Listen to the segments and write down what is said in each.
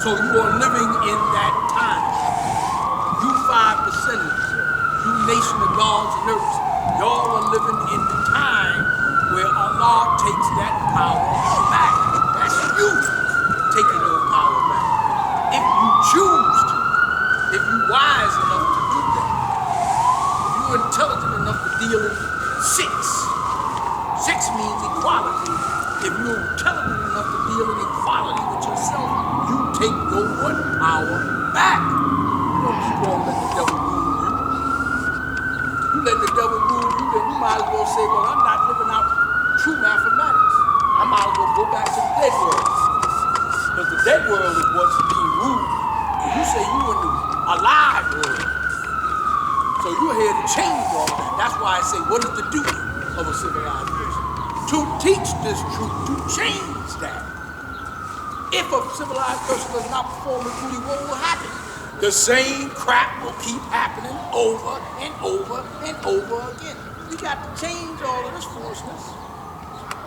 So you are living in that time. You 5%ers, you nation of gods and earths, y'all are living in the time where Allah takes that power back. That's you taking your power back. If you choose to, if you're wise enough to do that, if you're intelligent enough to deal in six. Six means equality. If you're intelligent enough to deal in equality with yourself, you take your what? Power back. You don't keep on letting the devil rule you. You let the devil rule you, then you might as well say, well, I'm not living out true mathematics. I might as well go back to the dead world. Because the dead world is what's being ruled. And you say you in the alive world. So you're here to change all that. That's why I say, what is the duty of a civilized person? To teach this truth, to change that. If a civilized person does not perform the duty, what will happen? The same crap will keep happening over and over and over again. We got to change all of this foolishness.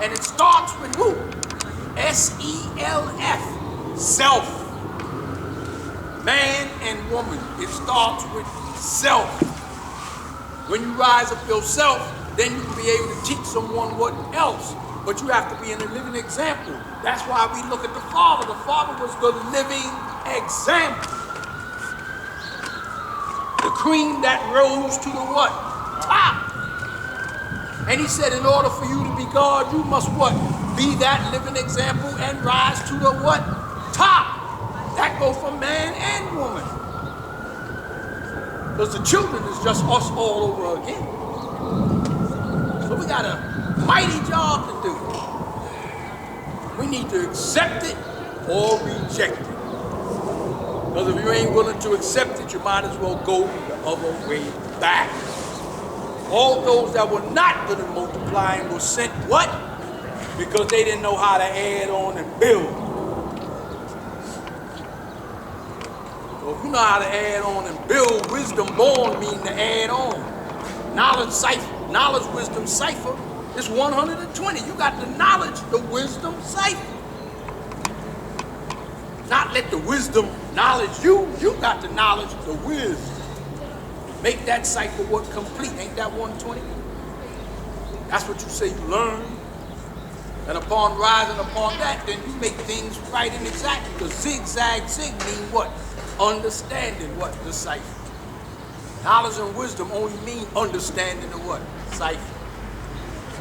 And it starts with who? S-E-L-F. Self. Man and woman. It starts with self. When you rise up yourself, then you can be able to teach someone what else. But you have to be a living example. That's why we look at the Father. The Father was the living example. The cream that rose to the what? Top. And he said, in order for you to be God, you must what? Be that living example and rise to the what? Top. That goes for man and woman. Because the children is just us all over again. So we got a mighty job to do. We need to accept it or reject it. Because if you ain't willing to accept it, you might as well go the other way back. All those that were not good at multiplying were sent what? Because they didn't know how to add on and build. So if you know how to add on and build, wisdom born means to add on. Knowledge cipher, knowledge wisdom cipher is 120. You got the knowledge, the wisdom cipher. Not let the wisdom knowledge you. You got the knowledge, the wisdom. Make that cipher what complete. Ain't that 120? That's what you say you learn. And upon rising upon that, then you make things right and exact. Because zigzag zig mean what? Understanding what? The cipher. Knowledge and wisdom only mean understanding the what? Cipher.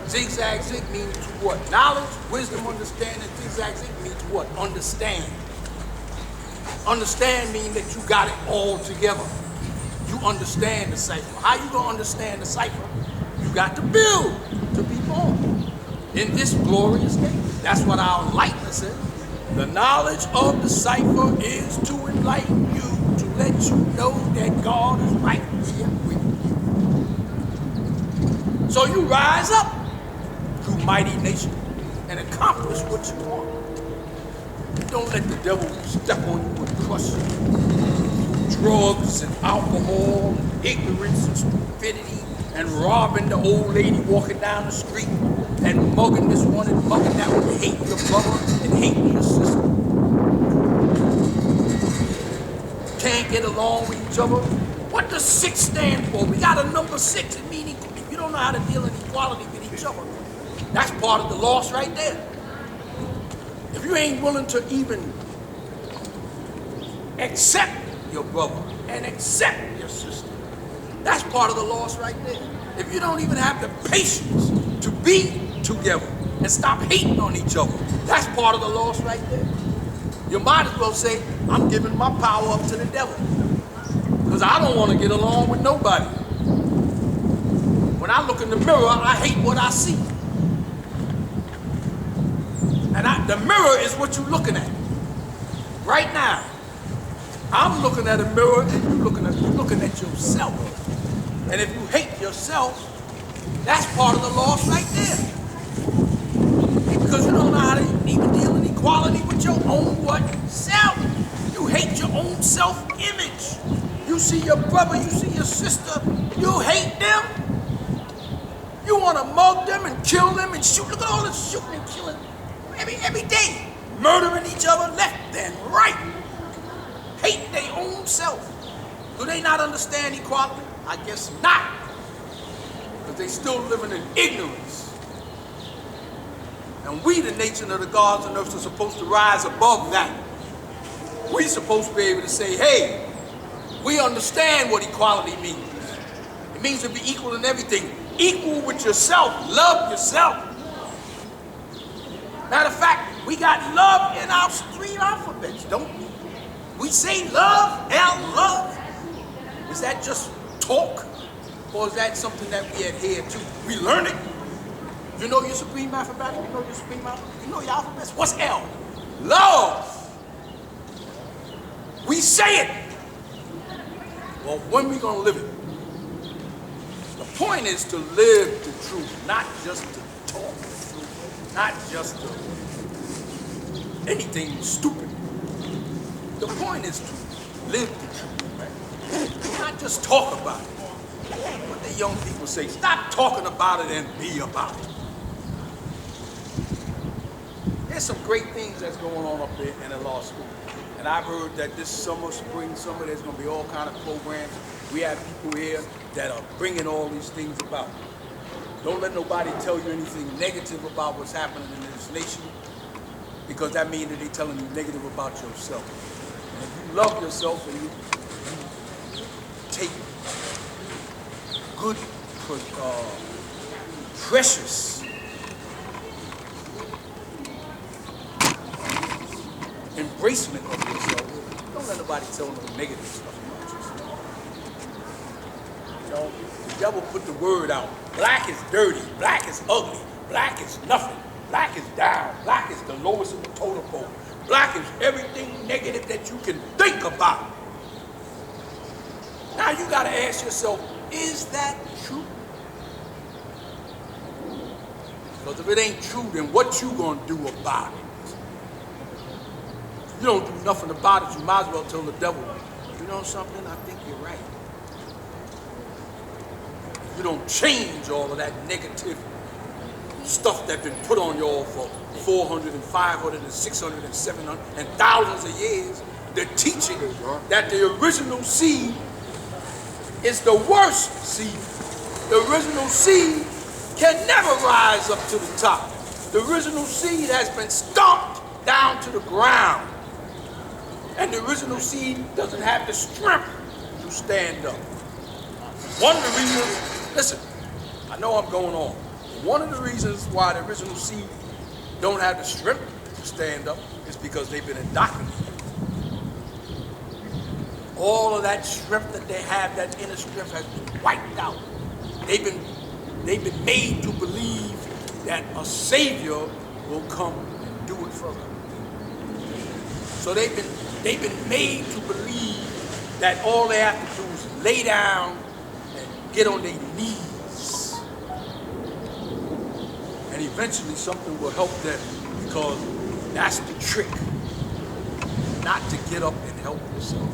Zigzag zig means what? Knowledge, wisdom, understanding. Zigzag zig means what? Understand. Understand means that you got it all together. You understand the cipher. How you gonna understand the cipher? You got to build to be born in this glorious day. That's what our enlightenment says. The knowledge of the cipher is to enlighten you, to let you know that God is right here with you. So you rise up, you mighty nation, and accomplish what you want. Don't let the devil step on you and crush you. Drugs and alcohol, and ignorance and stupidity, and robbing the old lady walking down the street, and mugging this one and mugging that one, hating your brother and hating your sister. Can't get along with each other. What does 6 stand for? We got a number 6. It means if you don't know how to deal in equality with each other, that's part of the loss right there. If you ain't willing to even accept your brother and accept your sister, that's part of the loss right there. If you don't even have the patience to be together and stop hating on each other, that's part of the loss right there. You might as well say, I'm giving my power up to the devil. Because I don't want to get along with nobody. When I look in the mirror, I hate what I see. And the mirror is what you're looking at. Right now. I'm looking at a mirror and you're looking at yourself. And if you hate yourself, that's part of the loss right there. Because you don't know how to even deal in equality with your own what? Self. You hate your own self-image. You see your brother, you see your sister, you hate them. You want to mug them and kill them and shoot. Look at all this shooting and killing every day. Murdering each other left and right. own self. Do they not understand equality? I guess not. Because they still living in ignorance. And we, the nation of the gods and earth, are supposed to rise above that. We're supposed to be able to say, hey, we understand what equality means. It means to be equal in everything. Equal with yourself. Love yourself. Matter of fact, we got love in our 3 alphabets, don't we? We say love, love. Is that just talk? Or is that something that we adhere to? We learn it. You know your supreme alphabet? You know your supreme alphabet? You know your alphabets? What's L? Love. We say it. Well, when we gonna live it? The point is to live the truth, not just to talk the truth, not just to anything stupid. The point is to live the truth, right? Not just talk about it. What the young people say, stop talking about it and be about it. There's some great things that's going on up there in the law school. And I've heard that this summer, spring, summer, there's going to be all kind of programs. We have people here that are bringing all these things about. Don't let nobody tell you anything negative about what's happening in this nation, because that means that they're telling you negative about yourself. And if you love yourself and you take good, precious embracement of yourself, don't let nobody tell no negative stuff about yourself. You know, the devil put the word out. Black is dirty, black is ugly, black is nothing, black is down, black is the lowest of the totem pole. Black is everything negative that you can think about. Now you gotta ask yourself, is that true? Because if it ain't true, then what you gonna do about it? If you don't do nothing about it, you might as well tell the devil, you know something, I think you're right. If you don't change all of that negative stuff that's been put on y'all for 400 and 500 and 600 and 700 and thousands of years, the teaching that the original seed is the worst seed. The original seed can never rise up to the top. The original seed has been stomped down to the ground. And the original seed doesn't have the strength to stand up. One of the reasons, listen, I know I'm going on. One of the reasons why the original seed don't have the strength to stand up is because they've been indoctrinated. All of that strength that they have, that inner strength, has been wiped out. They've been made to believe that a savior will come and do it for them. So they've been made to believe that all they have to do is lay down and get on their knees. And eventually something will help them, because that's the trick. Not to get up and help yourself.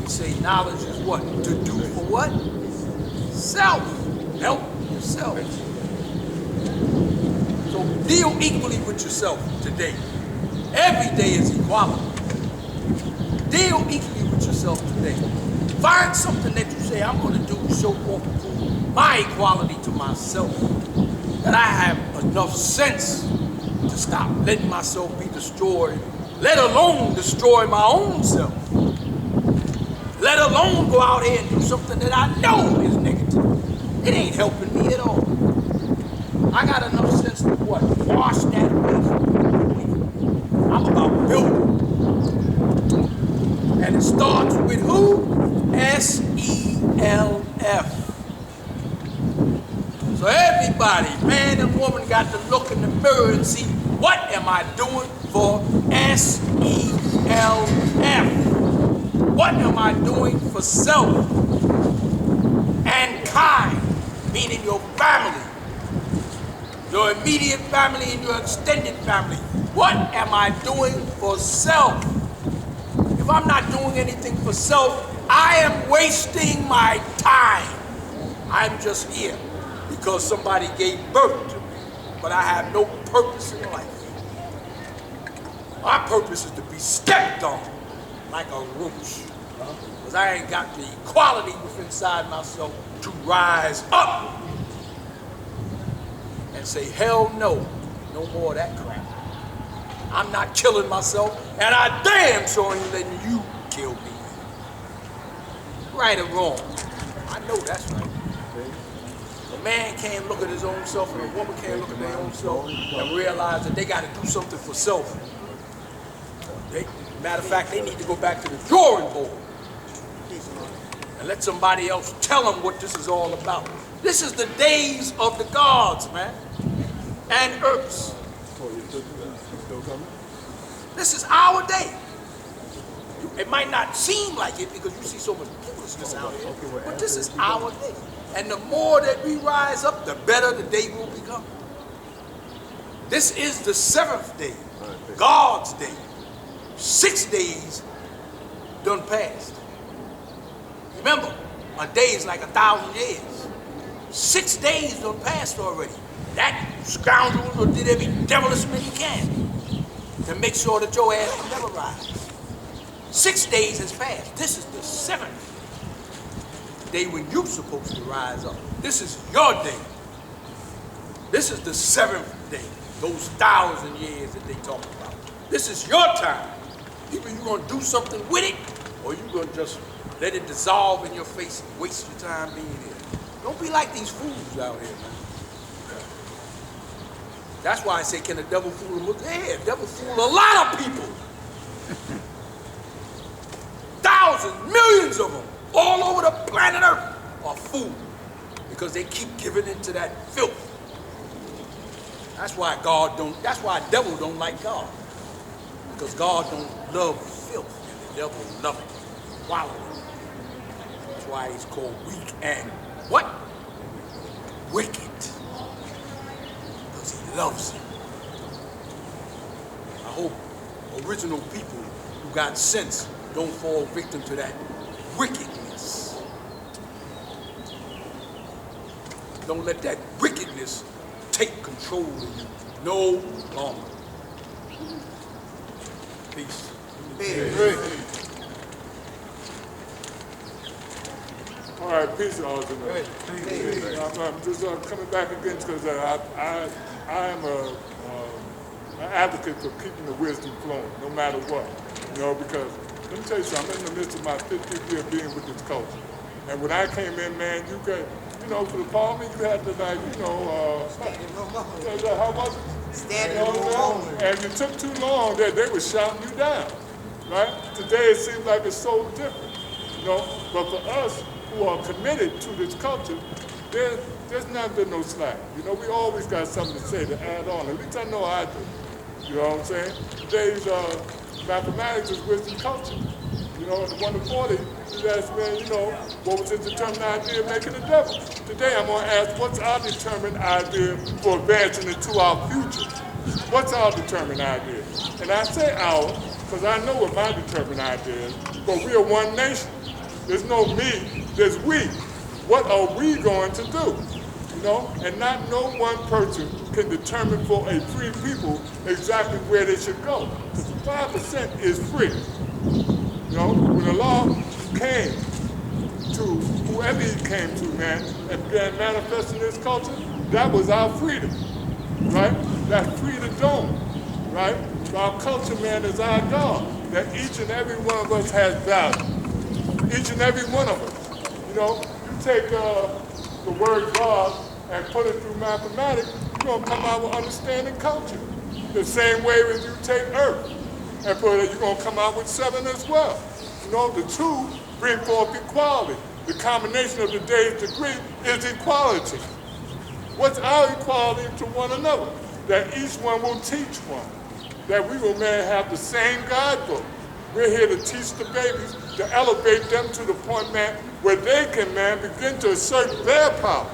We say knowledge is what? To do for what? Self. Help yourself. So deal equally with yourself today. Every day is equality. Deal equally with yourself today. Find something that you say, I'm going to do to show forth and prove my equality to myself. That I have enough sense to stop letting myself be destroyed, let alone destroy my own self. Let alone go out here and do something that I know is negative. It ain't helping me at all. I got enough sense to what? Wash that away from me. I'm about building. And it starts with who? S-E-L-F. So everybody, man and woman, got to look in the mirror and see, what am I doing for S-E-L-F? What am I doing for self and kind, meaning your family, your immediate family and your extended family? What am I doing for self? If I'm not doing anything for self, I am wasting my time. I'm just here because somebody gave birth to me, but I have no purpose in life. My purpose is to be stepped on like a roach. Because I ain't got the equality within inside myself to rise up and say, hell no, no more of that crap. I'm not killing myself, and I damn sure ain't letting you kill me. Right or wrong, I know that's right. A man can't look at his own self, and a woman can't look at their own self and realize that they got to do something for self. Matter of fact, they need to go back to the drawing board and let somebody else tell them what this is all about. This is the days of the gods, man, and earths. This is our day. It might not seem like it because you see so much foolishness out here, but this is our day. And the more that we rise up, the better the day will become. This is the 7th day, God's day. 6 days done passed. Remember, a day is like 1,000 years. 6 days done passed already. That scoundrel did every devilish thing he can to make sure that your ass will never rise. 6 days has passed. This is the 7th day when you're supposed to rise up. This is your day. This is the 7th day, those 1,000 years that they talk about. This is your time. Either you're going to do something with it, or you're going to just let it dissolve in your face and waste your time being here. Don't be like these fools out here, man. That's why I say, can the devil fool them? Yeah, the devil fool a lot of people. Thousands, millions of them, all over the planet Earth are fooled because they keep giving into that filth. That's why that's why the devil don't like God. Because God don't love filth, and the devil love it, swallow it. That's why he's called weak and what? Wicked. Because he loves it. I hope original people who got sense don't fall victim to that wickedness. Don't let that wickedness take control of you no longer. Peace. All right, peace, Alderman. I'm just coming back again because I am an advocate for keeping the wisdom flowing, no matter what. You know, because let me tell you something. I'm in the midst of my 50th year being with this culture, and when I came in, man, you could, you know, for the parliament, you had to like, you know, how was it? Standing alone. And it took too long that they were shouting you down, right? Today it seems like it's so different, you know. But for us who are committed to this culture, there's not been no slack. You know, we always got something to say to add on. At least I know I do. You know what I'm saying? Today's mathematics is wisdom culture. You know, in the 140, you asked me, you know, what was his determined idea of making the devil? Today I'm going to ask, what's our determined idea for advancing into our future? What's our determined idea? And I say our, because I know what my determined idea is, but we are one nation. There's no me, there's we. What are we going to do? You know, and not no one person can determine for a free people exactly where they should go. Because 5% is free. You know, when the law came to whoever he came to, man, and began manifesting this culture, that was our freedom, right? That freedom dome, right? Our culture, man, is our God. That each and every one of us has value. Each and every one of us. You know, you take the word God and put it through mathematics, you're going to come out with understanding culture. The same way as you take earth and put it, you're going to come out with 7 as well. You know, the 2 bring forth equality. The combination of the day's degree is equality. What's our equality to one another? That each one will teach one. That we will, man, have the same guidebook. We're here to teach the babies, to elevate them to the point, man, where they can, man, begin to assert their power.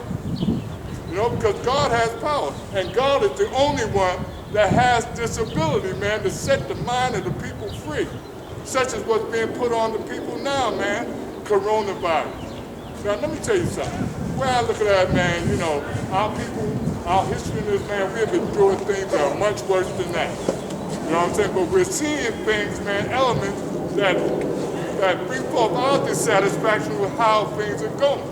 You know, because God has power, and God is the only one that has this ability, man, to set the mind of the people free, such as what's being put on the people now, man, coronavirus. Now, let me tell you something. When I look at that, man, you know, our people, our history in this, man, we have endured things that are much worse than that. You know what I'm saying? But we're seeing things, man, elements that bring forth our dissatisfaction with how things are going.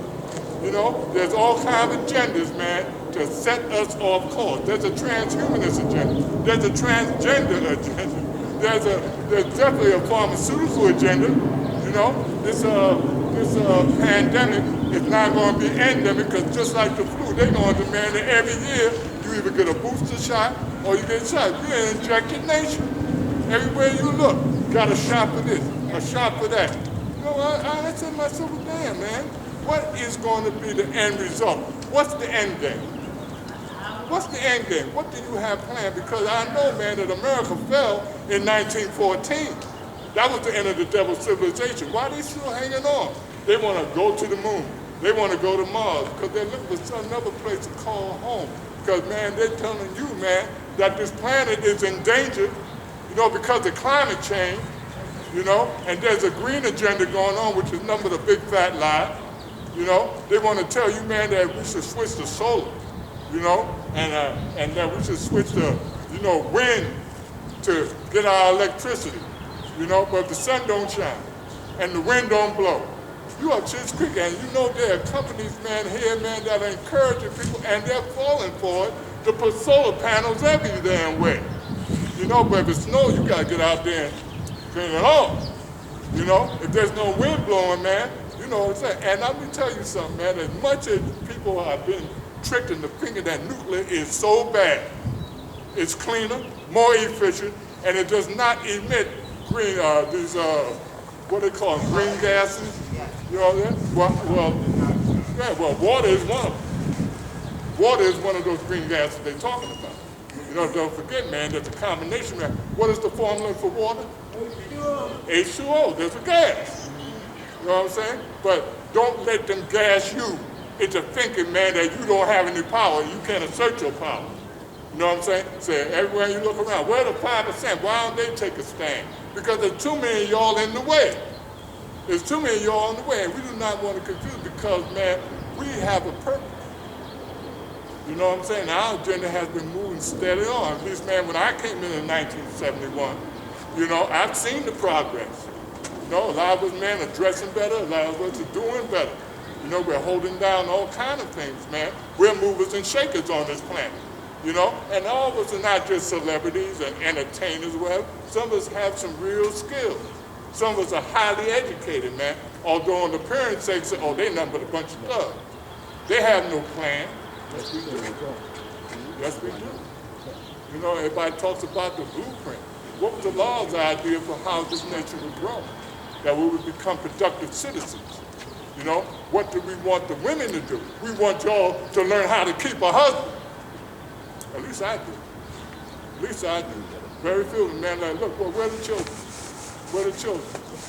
You know, there's all kinds of agendas, man, to set us off course. There's a transhumanist agenda. There's a transgender agenda. There's definitely a pharmaceutical agenda. You know, this pandemic is not going to be endemic because just like the flu, they're going to demand that every year you either get a booster shot or you get a shot. You're an injected nation. Everywhere you look, got a shot for this, a shot for that. You know, I said to myself, well, damn, man, what is going to be the end result? What's the end game? What's the end game? What do you have planned? Because I know, man, that America fell in 1914. That was the end of the devil's civilization. Why are they still hanging on? They want to go to the moon. They want to go to Mars because they're looking for another place to call home. Because, man, they're telling you, man, that this planet is in danger, you know, because of climate change, you know, and there's a green agenda going on, which is nothing but a big fat lie. You know, they want to tell you, man, that we should switch to solar, you know, and that we should switch to, you know, wind to get our electricity, you know, but if the sun don't shine and the wind don't blow, you are just quick, and you know there are companies, man, here, man, that are encouraging people, and they're falling for it to put solar panels every damn way. You know, but if it snows, you got to get out there and turn it on. You know, if there's no wind blowing, man, you know what I'm saying? And let me tell you something, man, as much as people have been tricked in the finger that nuclear is so bad, it's cleaner, more efficient, and it does not emit green, what they call them, green gases. You know that? Well, water is one of them. Water is one of those green gases they're talking about. You know, don't forget, man, there's a combination, man. What is the formula for water? H2O. There's a gas. You know what I'm saying? But don't let them gas you into thinking, man, that you don't have any power. You can't assert your power. You know what I'm saying? Say, everywhere you look around, where the 5%? Why don't they take a stand? Because there's too many of y'all in the way. There's too many of y'all in the way, and we do not want to confuse because, man, we have a purpose. You know what I'm saying? Our agenda has been moving steadily on. At least, man, when I came in 1971, you know, I've seen the progress. You know, a lot of us, man, are dressing better. A lot of us are doing better. You know, we're holding down all kind of things, man. We're movers and shakers on this planet. You know, and all of us are not just celebrities and entertainers or whatever. Some of us have some real skills. Some of us are highly educated, man. Although on the appearance sake, say, oh, they're nothing but a bunch of thugs. They have no plan. Yes, we do. Yes, we do. You know, everybody talks about the blueprint. What was the law's idea for how this nation would grow? That we would become productive citizens. You know, what do we want the women to do? We want y'all to learn how to keep a husband. At least I do. At least I do. Very few of them, man, like, look, well, where are the children? Where are the children?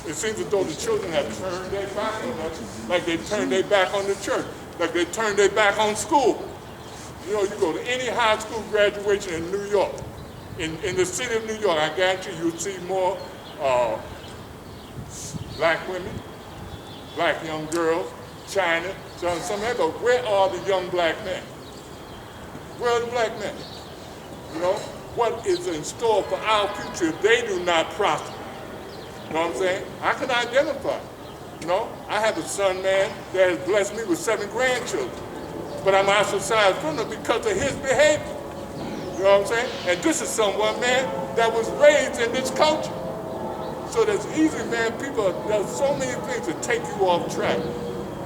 It seems as though the children have turned their back on us, like they turned their back on the church, like they turned their back on school. You know, you go to any high school graduation in New York, in the city of New York, I guarantee you'll see more black women, black young girls, China, some but where are the young black men? Where are the black men? You know, what is in store for our future if they do not prosper? You know what I'm saying? I can identify. You know, I have a son, man, that has blessed me with 7 grandchildren. But I'm ostracized from them because of his behavior. You know what I'm saying? And this is someone, man, that was raised in this culture. So that's easy, man. There's so many things that take you off track.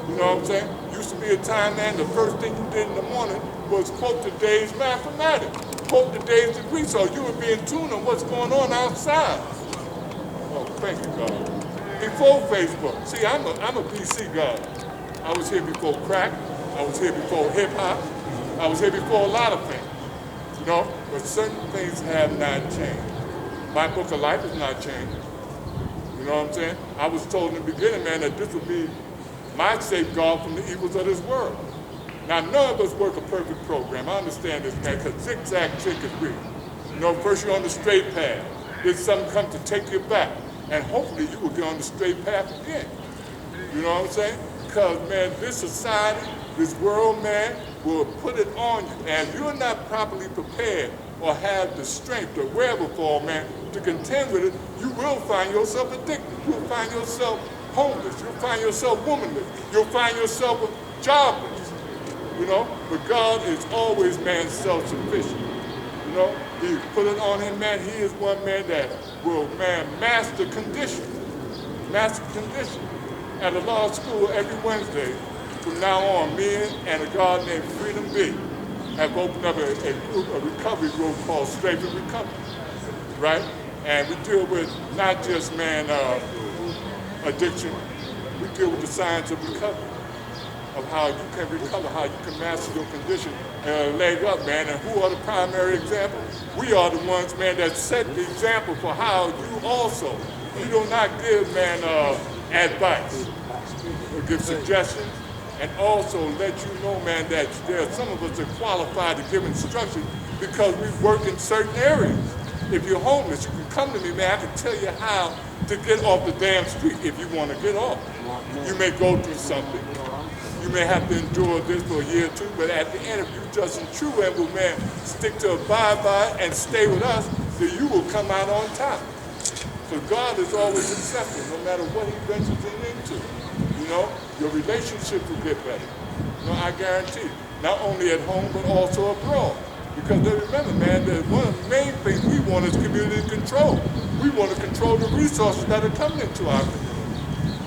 You know what I'm saying? Used to be a time, man, the first thing you did in the morning was quote the day's mathematics, quote the day's degree, so you would be in tune on what's going on outside. Oh, thank you, God. Before Facebook, see, I'm a BC guy. I was here before crack. I was here before hip hop. I was here before a lot of things. You know, but certain things have not changed. My book of life has not changed. You know what I'm saying? I was told in the beginning, man, that this would be my safeguard from the evils of this world. Now, none of us work a perfect program. I understand this, man, because zigzag chick is real. You know, first you're on the straight path. Then something comes to take you back. And hopefully you will get on the straight path again. You know what I'm saying? Because, man, this society, this world, man, will put it on you. And if you're not properly prepared or have the strength or wherewithal, man, to contend with it, you will find yourself addicted. You'll find yourself homeless. You'll find yourself womanless. You'll find yourself jobless. You know, but God is always, man, self-sufficient. You know, he put it on him, man. He is one man that will, man, master condition. Master condition. At a law school every Wednesday, from now on, me and a guy named Freedom B have opened up a recovery group called Straight to Recovery, right? And we deal with not just, man, addiction. We deal with the science of recovery, of how you can recover, how you can master your condition and leg up, man. And who are the primary examples? We are the ones, man, that set the example for how you also. You do not give, man, advice or give suggestions, and also let you know, man, that there are some of us that are qualified to give instruction because we work in certain areas. If you're homeless, you can come to me, man. I can tell you how to get off the damn street if you want to get off. You may go through something. You may have to endure this for a year or two, but at the end, if you just and true and will, man, stick to abide by and stay with us, then you will come out on top. So God is always accepting, no matter what he ventures into. You know, your relationship will get better. You know, I guarantee you. Not only at home, but also abroad. Because remember, man, that one of the main things we want is community control. We want to control the resources that are coming into our community.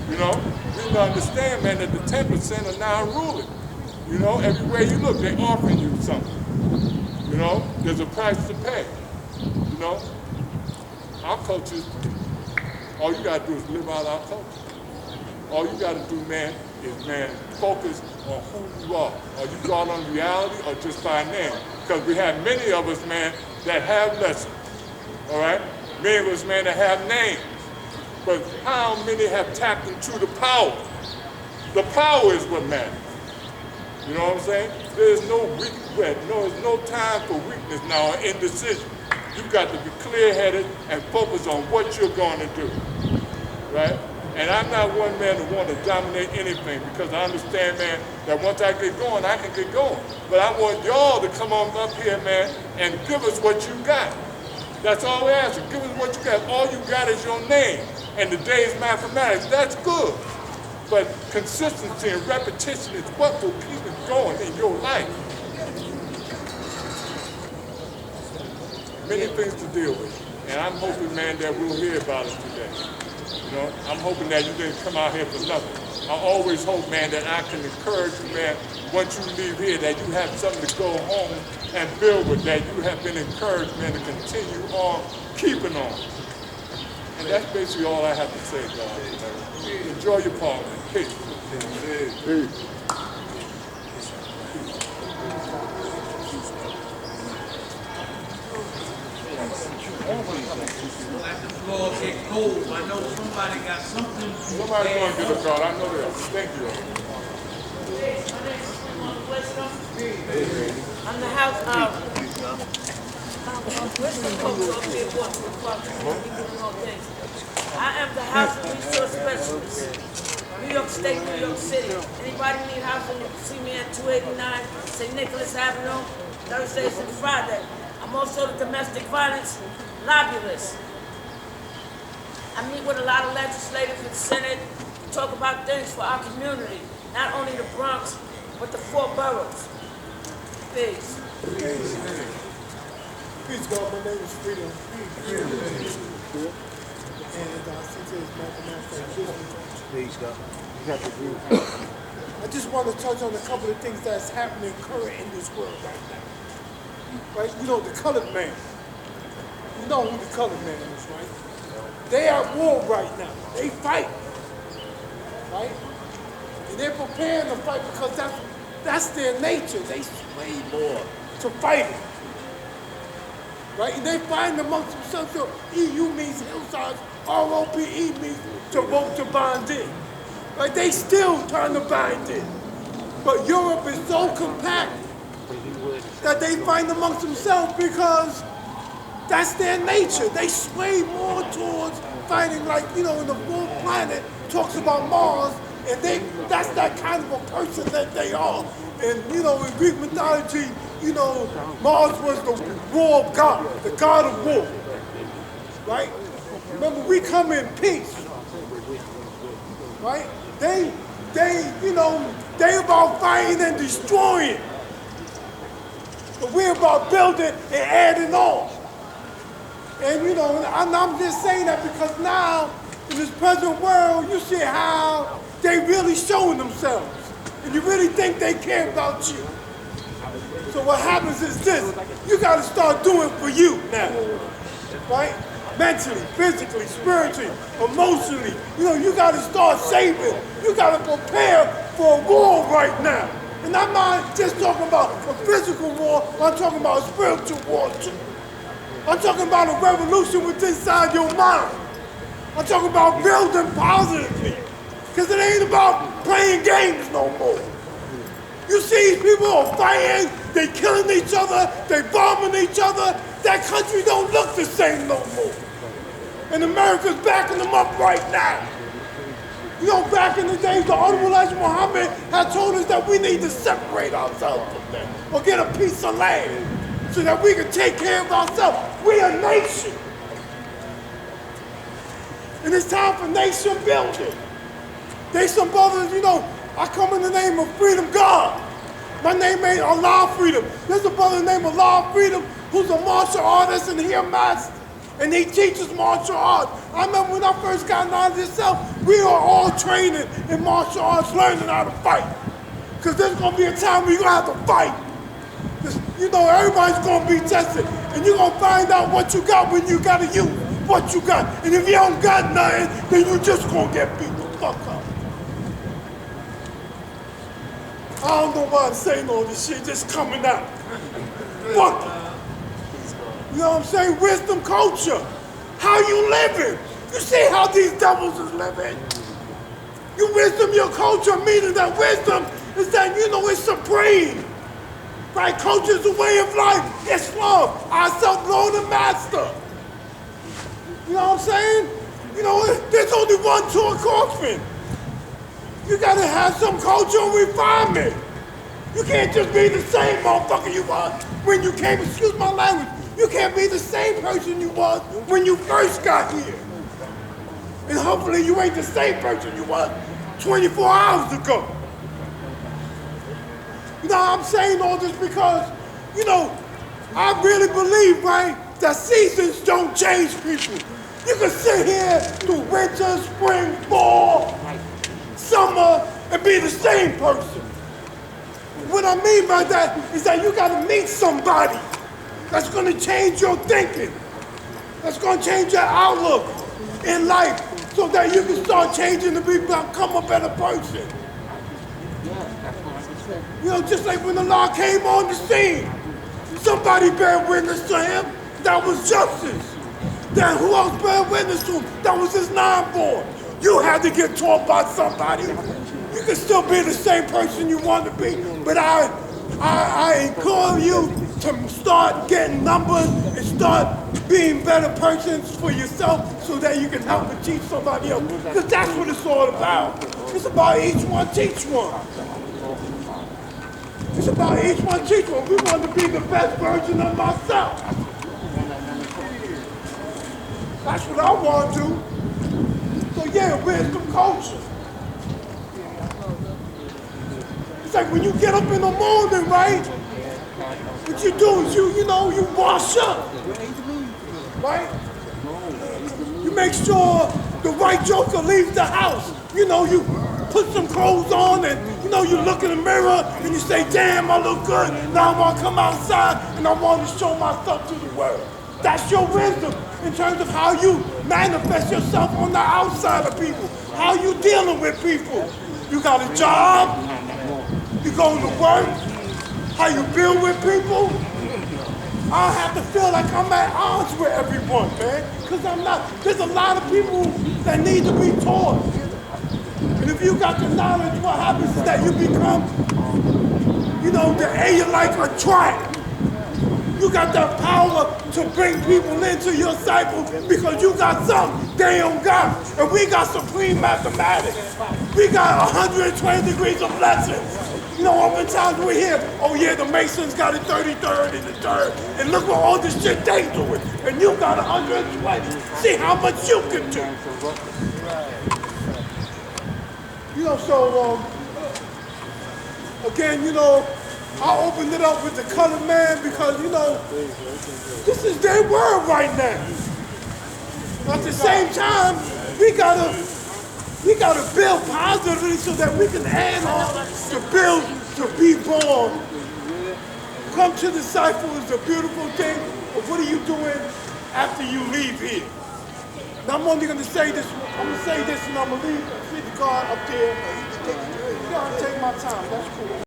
You know, we need to understand, man, that the 10% are now ruling. You know, everywhere you look, they're offering you something. You know, there's a price to pay. You know, our culture is free. All you got to do is live out our culture. All you got to do, man, is, man, focus on who you are. Are you God on reality or just by name? Because we have many of us, man, that have lessons, all right? Many of us, man, that have names. But how many have tapped into the power? The power is what matters. You know what I'm saying? There's no there's no time for weakness now or indecision. You've got to be clear-headed and focus on what you're going to do, right? And I'm not one man to want to dominate anything because I understand, man, that once I get going, I can get going. But I want y'all to come on up here, man, and give us what you got. That's all we're asking. Give us what you got. All you got is your name and the day's mathematics. That's good. But consistency and repetition is what will keep it going in your life. Many things to deal with. And I'm hoping, man, that we'll hear about it today. You know, I'm hoping that you didn't come out here for nothing. I always hope, man, that I can encourage you, man, once you leave here, that you have something to go home and build with, that you have been encouraged, man, to continue on keeping on. And that's basically all I have to say, guys. Enjoy your parliament. Peace. Peace. Let the floor get cold. I know somebody got something. Somebody's going to get a call. I know that. Thank you. I'm the house I am the housing resource specialist. New York State, New York City. Anybody need housing, you can see me at 289 St. Nicholas Avenue, Thursdays and Fridays. I'm also the domestic violence lobbyist. I meet with a lot of legislators in the Senate to talk about things for our community, not only the Bronx, but the 4 boroughs. Peace. Peace, God. My name is Freedom. And since it's mathematics, Peace, God. You got the group. I just want to touch on a couple of things that's happening current in this world right now. Right? You know, the colored man. You know who the colored man is, right? They are at war right now. They fight. Right? And they're preparing to fight because that's their nature. They sway more to fighting. Right? And they find amongst themselves, so EU means hillsides, ROPE means to vote to bind in. Right? They still trying to bind in. But Europe is so compact that they find amongst themselves because that's their nature. They sway more towards fighting, like, you know, in the full planet talks about Mars, and that's that kind of a person that they are. And, you know, in Greek mythology, you know, Mars was the war of God, the god of war. right? Remember, we come in peace, right? They about fighting and destroying. But we're about building and adding on. And I'm just saying that because now, in this present world, you see how they really showing themselves. And you really think they care about you. So what happens is this, you gotta start doing for you now, right? Mentally, physically, spiritually, emotionally. You gotta start saving. You gotta prepare for a war right now. And I'm not just talking about a physical war, I'm talking about a spiritual war too. I'm talking about a revolution within inside your mind. I'm talking about building positively. Because it ain't about playing games no more. You see people are fighting, they killing each other, they bombing each other. That country don't look the same no more. And America's backing them up right now. Back in the days, the Honorable Elijah Muhammad had told us that we need to separate ourselves from them or get a piece of land so that we can take care of ourselves. We're a nation. And it's time for nation building. There's some brothers, I come in the name of Freedom God. My name ain't Allah Freedom. There's a brother named Allah Freedom who's a martial artist and he a master. And he teaches martial arts. I remember when I first got knowledge itself, we were all training in martial arts, learning how to fight. Because there's going to be a time where you're going to have to fight. Everybody's going to be tested. And you're going to find out what you got when you got to use what you got. And if you don't got nothing, then you just going to get beat the fuck up. I don't know why I'm saying all this shit, just coming out. Fuck it. You know what I'm saying? Wisdom culture. How you living? You see how these devils is living? You wisdom your culture, meaning that wisdom is that, it's supreme. Right? Culture is a way of life. Islam, our self-Lord and master. You know what I'm saying? There's only one tour coffin. You gotta have some culture and refinement. You can't just be the same motherfucker you was when you came, excuse my language. You can't be the same person you was when you first got here. And hopefully you ain't the same person you was 24 hours ago. I'm saying all this because, I really believe, right, that seasons don't change people. You can sit here through winter, spring, fall, summer, and be the same person. What I mean by that is that you gotta meet somebody that's gonna change your thinking, that's gonna change your outlook in life so that you can start changing to become a better person. Just like when Allah came on the scene, somebody bear witness to him, that was justice. Then who else bear witness to him? That was his non-born. You had to get taught by somebody. You can still be the same person you want to be, but I implore you to start getting numbers and start being better persons for yourself so that you can help and teach somebody else. Because that's what it's all about. It's about each one teach one. It's about each one teach one. We want to be the best version of myself. That's what I want to do. So yeah, wisdom culture. It's like when you get up in the morning, right? What you do is you wash up, right? You make sure the right joker leaves the house. You put some clothes on and you look in the mirror and you say, damn, I look good. Now I want to come outside and I want to show myself to the world. That's your wisdom in terms of how you manifest yourself on the outside of people, how you dealing with people. You got a job, you going to work, how you build with people. I don't have to feel like I'm at odds with everyone, man, because I'm not. There's a lot of people that need to be taught. And if you got the knowledge, what happens is that you become, the air like a tribe. You got that power to bring people into your cycle because you got something they don't got. And we got supreme mathematics. We got 120 degrees of lessons. You know, oftentimes we hear, oh yeah, the Masons got a 33rd and the 3rd, and look what all this shit they doing, and you got 120. See how much you can do. You know, so, again, you know, I opened it up with the colored man because, you know, this is their world right now. At the same time, we gotta build positively so that we can add on to build to be born. Come to the cypher is a beautiful thing, but what are you doing after you leave here? Now I'm only gonna say this, and I'm gonna leave. I see the guard up there. You gotta take my time, that's cool.